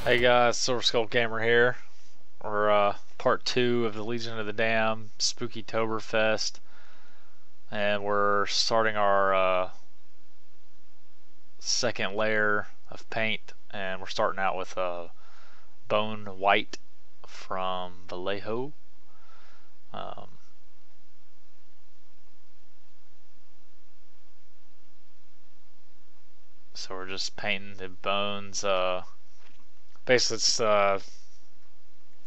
Hey guys, Silver Skull Gamer here. We're part 2 of the Legion of the Damned Spooky Toberfest, and we're starting our second layer of paint, and we're starting out with Bone White from Vallejo. So we're just painting the bones. Basically, it's let's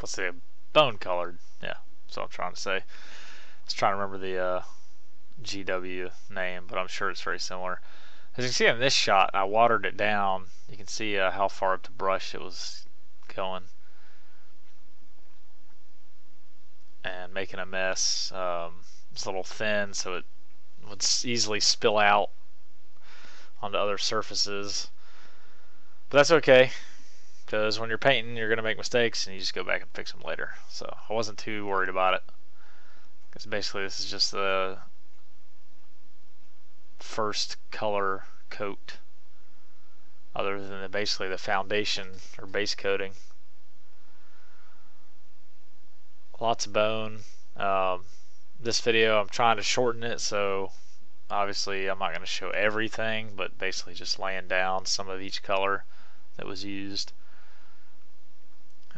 say bone colored. Yeah, that's what I'm trying to say. I was trying to remember the GW name, but I'm sure it's very similar. As you can see in this shot, I watered it down. You can see how far up the brush it was going and making a mess. It's a little thin, so it would easily spill out onto other surfaces. But that's okay, because when you're painting, you're going to make mistakes, and you just go back and fix them later. So I wasn't too worried about it, because basically this is just the first color coat, other than basically the foundation or base coating. Lots of bone. This video I'm trying to shorten it, so obviously I'm not going to show everything, but basically just laying down some of each color that was used.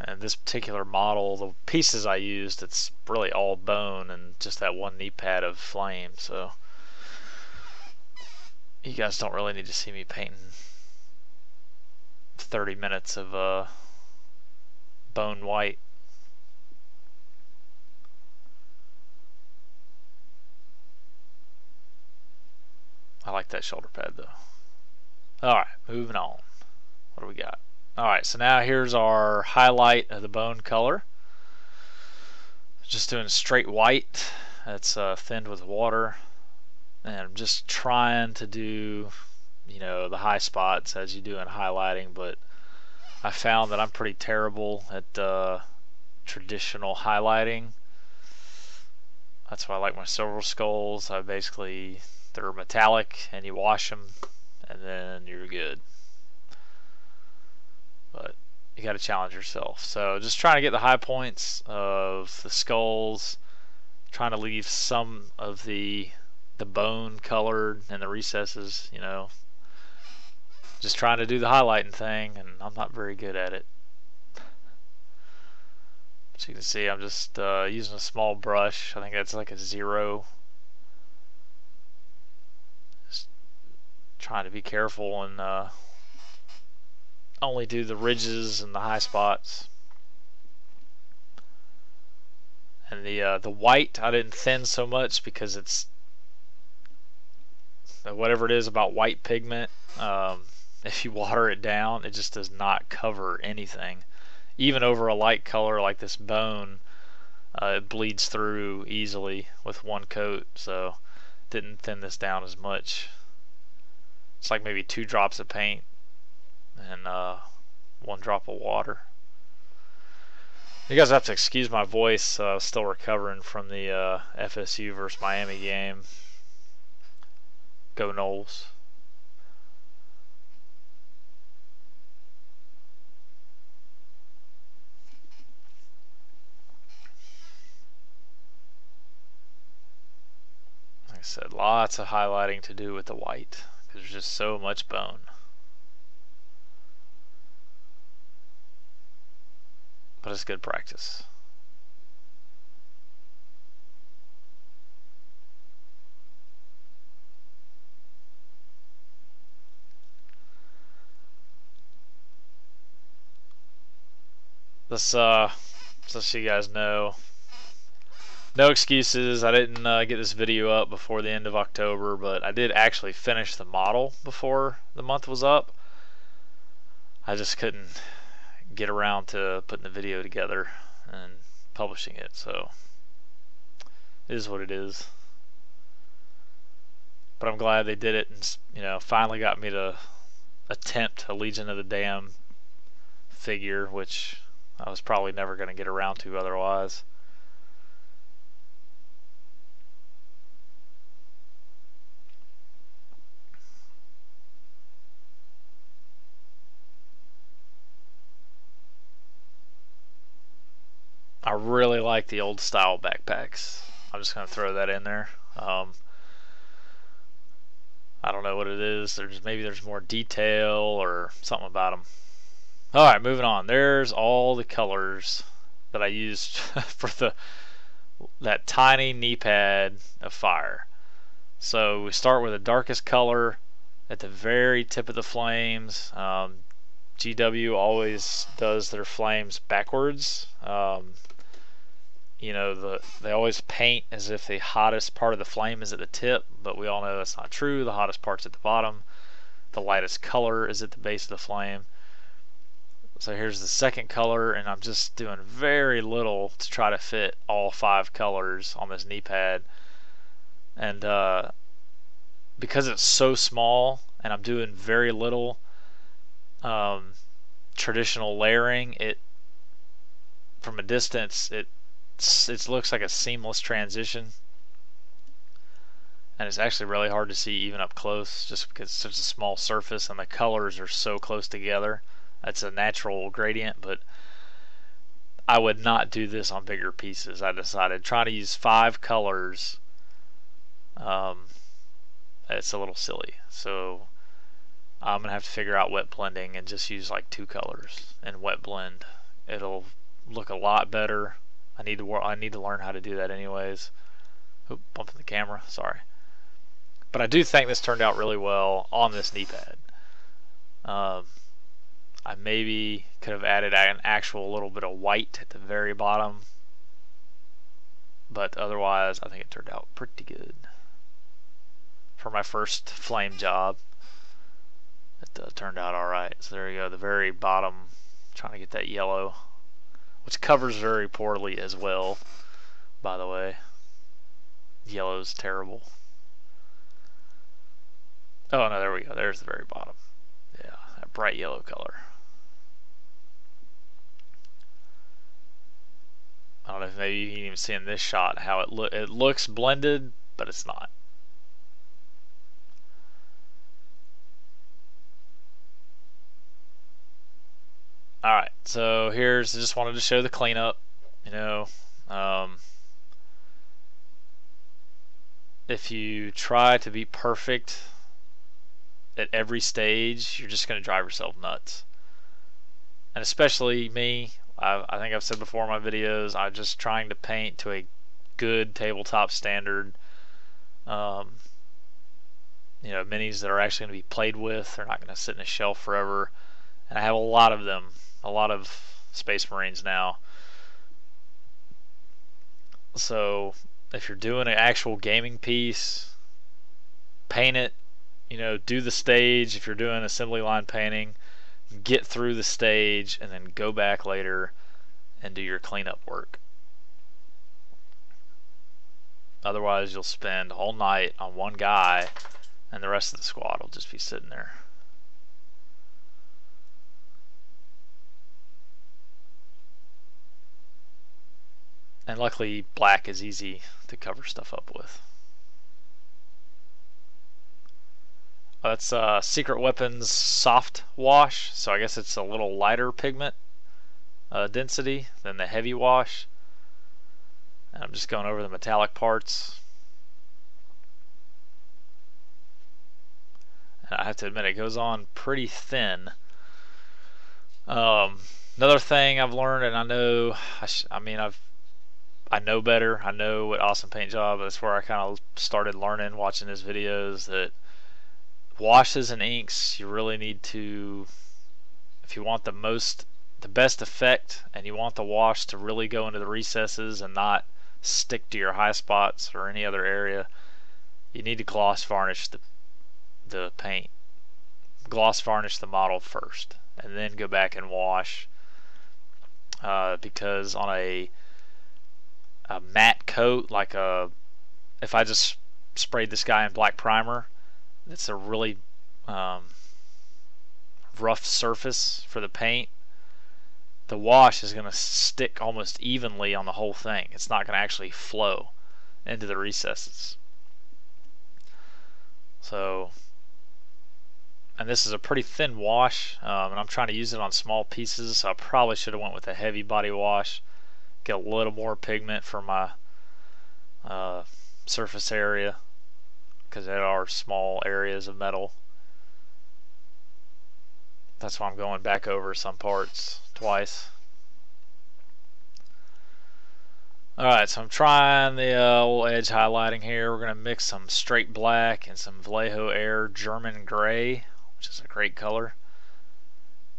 And this particular model, the pieces I used, it's really all bone and just that one knee pad of flame, so you guys don't really need to see me painting 30 minutes of bone white. I like that shoulder pad though. Alright, moving on. What do we got? Alright, so now here's our highlight of the bone color. Just doing straight white. That's thinned with water. And I'm just trying to do, you know, the high spots as you do in highlighting, but I found that I'm pretty terrible at traditional highlighting. That's why I like my Silver Skulls. They're metallic and you wash them and then you're good. But you got to challenge yourself. So just trying to get the high points of the skulls, trying to leave some of the bone colored in the recesses, you know. Just trying to do the highlighting thing, and I'm not very good at it. As you can see, I'm just using a small brush. I think that's like a 0. Just trying to be careful and only do the ridges and the high spots. And the white I didn't thin so much because it's whatever it is about white pigment. If you water it down, it just does not cover anything. Even over a light color like this bone, it bleeds through easily with one coat, so didn't thin this down as much. It's like maybe 2 drops of paint and 1 drop of water. You guys have to excuse my voice. Still recovering from the FSU versus Miami game. Go Noles. Like I said, lots of highlighting to do with the white because there's just so much bone. But it's good practice. Just so you guys know, no excuses. I didn't get this video up before the end of October, but I did actually finish the model before the month was up. I just couldn't get around to putting the video together and publishing it, so it is what it is. But I'm glad they did it and, you know, finally got me to attempt a Legion of the Damned figure, which I was probably never going to get around to otherwise. I really like the old style backpacks. I'm just going to throw that in there. I don't know what it is. Maybe there's more detail or something about them. All right, moving on. There's all the colors that I used for that tiny knee pad of fire. So we start with the darkest color at the very tip of the flames. GW always does their flames backwards. You know, they always paint as if the hottest part of the flame is at the tip, but we all know that's not true. The hottest part's at the bottom. The lightest color is at the base of the flame. So here's the second color, and I'm just doing very little to try to fit all 5 colors on this knee pad. And because it's so small and I'm doing very little traditional layering, from a distance it looks like a seamless transition, and it's actually really hard to see even up close just because it's such a small surface and the colors are so close together. That's a natural gradient, but I would not do this on bigger pieces. I decided trying to use 5 colors, it's a little silly, so I'm gonna have to figure out wet blending and just use like 2 colors and wet blend. It'll look a lot better. I need to learn how to do that anyways. Oop, bumping the camera, sorry. But I do think this turned out really well on this knee pad. I maybe could have added an actual little bit of white at the very bottom, but otherwise I think it turned out pretty good for my first flame job. It turned out alright. So there you go, the very bottom, trying to get that yellow, which covers very poorly as well, by the way. Yellow's terrible. Oh no, there we go, there's the very bottom. Yeah, that bright yellow color. I don't know if maybe you can even see in this shot how it looks blended, but it's not. Alright, so I just wanted to show the cleanup. You know, if you try to be perfect at every stage, you're just going to drive yourself nuts. And especially me, I think I've said before in my videos, I'm just trying to paint to a good tabletop standard. You know, minis that are actually going to be played with. They're not going to sit in a shelf forever. And I have a lot of them, a lot of Space Marines now. So if you're doing an actual gaming piece, paint it. You know, do the stage. If you're doing assembly line painting, get through the stage and then go back later and do your cleanup work. Otherwise you'll spend all night on one guy and the rest of the squad will just be sitting there. And luckily black is easy to cover stuff up with. That's Secret Weapons Soft Wash, so I guess it's a little lighter pigment density than the heavy wash. And I'm just going over the metallic parts. And I have to admit, it goes on pretty thin. Another thing I've learned, and I know, I know better. I know what Awesome Paint Job. That's where I kind of started learning, watching his videos, that washes and inks, you really need to, if you want the best effect and you want the wash to really go into the recesses and not stick to your high spots or any other area, you need to gloss varnish the paint. Gloss varnish the model first and then go back and wash, because on a matte coat, like if I just sprayed this guy in black primer, it's a really rough surface for the paint. The wash is going to stick almost evenly on the whole thing. It's not going to actually flow into the recesses. So, and this is a pretty thin wash, and I'm trying to use it on small pieces, so I probably should have went with a heavy body wash get a little more pigment for my surface area, because there are small areas of metal. That's why I'm going back over some parts twice. Alright, so I'm trying the little edge highlighting here. We're going to mix some straight black and some Vallejo Air German gray, which is a great color,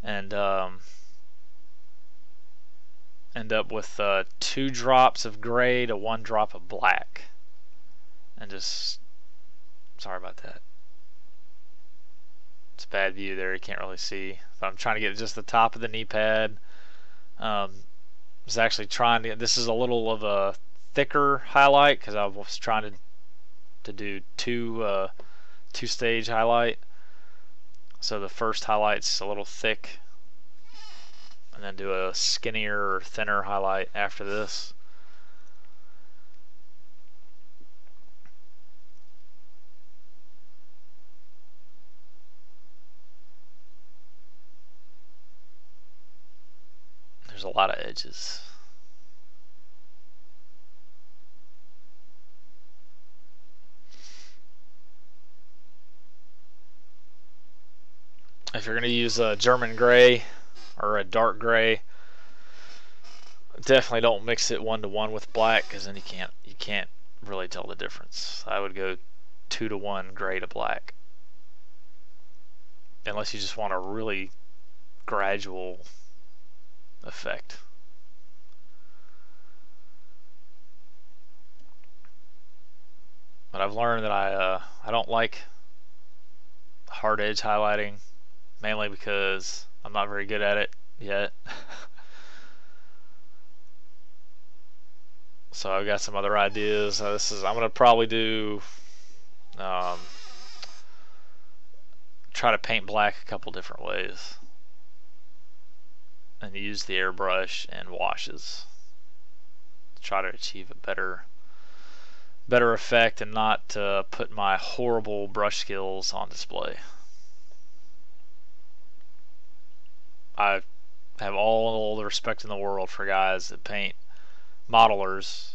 and end up with 2 drops of gray to 1 drop of black. And just, sorry about that. It's a bad view there, you can't really see. But I'm trying to get just the top of the knee pad. Was actually trying to, this is a little of a thicker highlight because I was trying to do two-stage highlight. So the first highlight's a little thick, and then do a skinnier or thinner highlight after this. There's a lot of edges. If you're going to use a German gray or a dark gray, definitely don't mix it 1-to-1 with black, because then you can't really tell the difference. I would go 2-to-1 gray to black, unless you just want a really gradual effect. But I've learned that I don't like hard edge highlighting, mainly because I'm not very good at it yet. So I've got some other ideas. I'm gonna probably do try to paint black a couple different ways, and use the airbrush and washes to try to achieve a better effect, and not put my horrible brush skills on display. I have all the respect in the world for guys that paint, modelers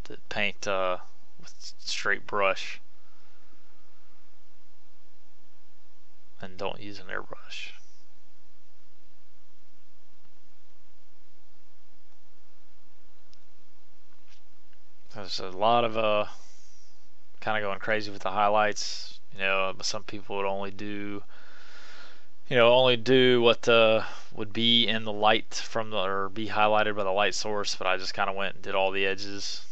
that paint with straight brush and don't use an airbrush. There's a lot of kind of going crazy with the highlights. You know, some people would only do what would be in the light from or be highlighted by the light source, but I just kind of went and did all the edges.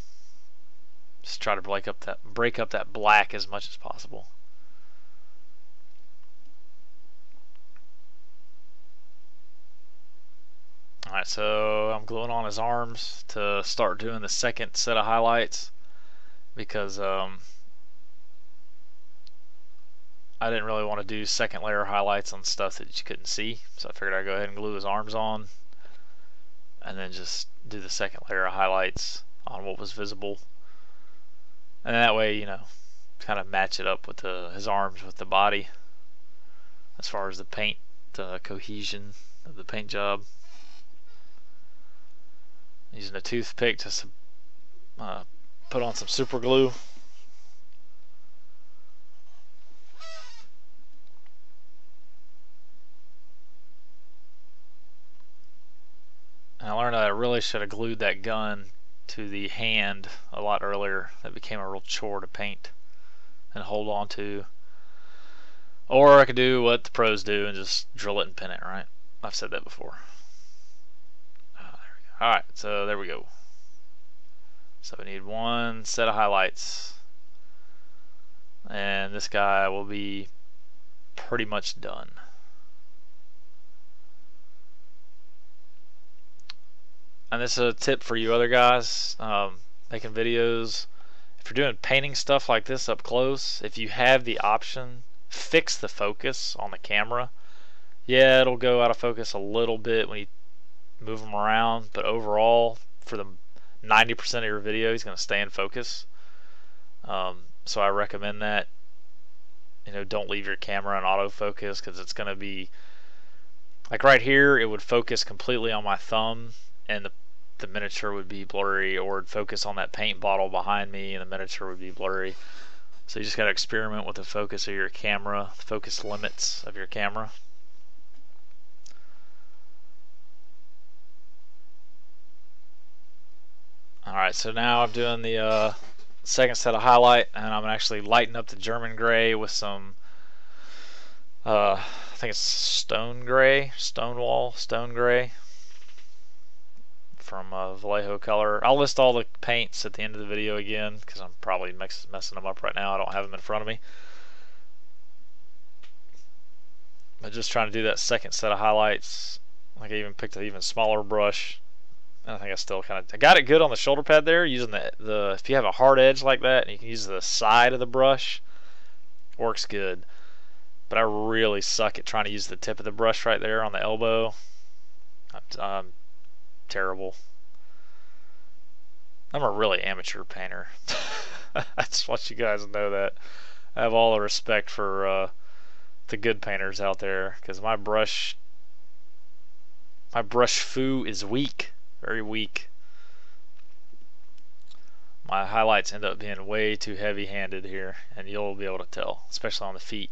Just try to break up that black as much as possible. Alright, so I'm gluing on his arms to start doing the second set of highlights, because I didn't really want to do second layer highlights on stuff that you couldn't see, so I figured I'd go ahead and glue his arms on and then just do the second layer of highlights on what was visible, and that way, you know, kind of match it up with his arms with the body as far as the paint cohesion of the paint job. Using a toothpick to put on some super glue. And I learned that I really should have glued that gun to the hand a lot earlier. That became a real chore to paint and hold on to. Or I could do what the pros do and just drill it and pin it, right? I've said that before. Alright, so there we go. So we need one set of highlights, and this guy will be pretty much done. And this is a tip for you other guys making videos. If you're doing painting stuff like this up close, if you have the option, fix the focus on the camera. Yeah, it'll go out of focus a little bit when you move them around, but overall, for the 90% of your video, he's going to stay in focus. So I recommend that. You know, don't leave your camera in autofocus, because it's going to be like right here. It would focus completely on my thumb, and the miniature would be blurry, or it'd focus on that paint bottle behind me and the miniature would be blurry. So you just got to experiment with the focus of your camera, the focus limits of your camera. Alright, so now I'm doing the second set of highlight, and I'm actually lighting up the German gray with some, I think it's stone gray from Vallejo Color. I'll list all the paints at the end of the video again, because I'm probably messing them up right now. I don't have them in front of me. But just trying to do that second set of highlights. Like I even picked an even smaller brush. I think I still I got it good on the shoulder pad there, using the if you have a hard edge like that and you can use the side of the brush, works good. But I really suck at trying to use the tip of the brush right there on the elbow. I'm terrible. I'm a really amateur painter. I just want you guys to know that. I have all the respect for the good painters out there, because my brush foo is weak. Very weak. My highlights end up being way too heavy-handed here, and you'll be able to tell, especially on the feet.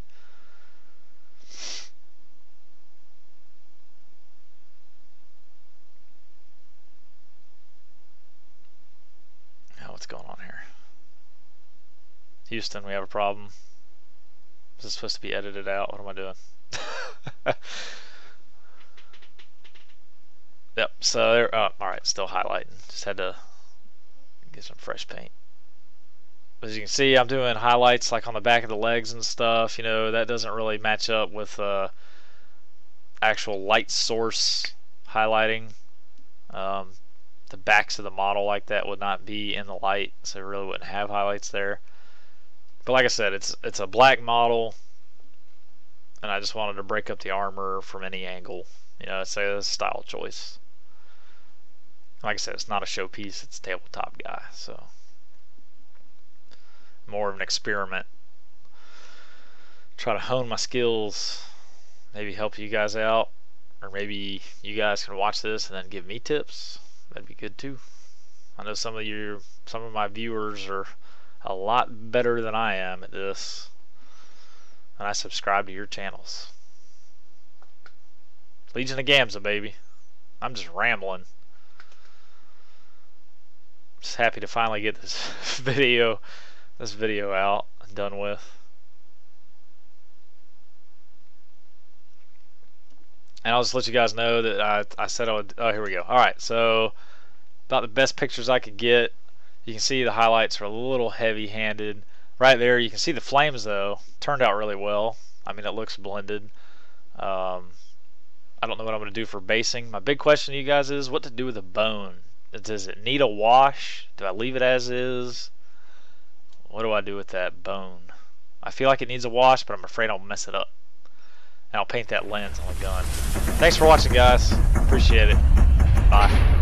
Now what's going on here? Houston, we have a problem. Is this supposed to be edited out? What am I doing? Yep, so there, alright, still highlighting. Just had to get some fresh paint. As you can see, I'm doing highlights like on the back of the legs and stuff. You know, that doesn't really match up with actual light source highlighting. The backs of the model like that would not be in the light, so it really wouldn't have highlights there. But like I said, it's a black model, and I just wanted to break up the armor from any angle. You know, it's a style choice. Like I said, it's not a showpiece, it's a tabletop guy, so more of an experiment. Try to hone my skills, maybe help you guys out, or maybe you guys can watch this and then give me tips. That'd be good too. I know some of my viewers are a lot better than I am at this, and I subscribe to your channels. Legion of Gamza, baby. I'm just rambling. Just happy to finally get this video out and done with. And I'll just let you guys know that I said I would. Oh, here we go. Alright, so about the best pictures I could get. You can see the highlights are a little heavy-handed. Right there, you can see the flames though. Turned out really well. I mean, it looks blended. I don't know what I'm going to do for basing. My big question to you guys is what to do with the bone. Does it need a wash? Do I leave it as is? What do I do with that bone? I feel like it needs a wash, but I'm afraid I'll mess it up. And I'll paint that lens on the gun. Thanks for watching, guys. Appreciate it. Bye.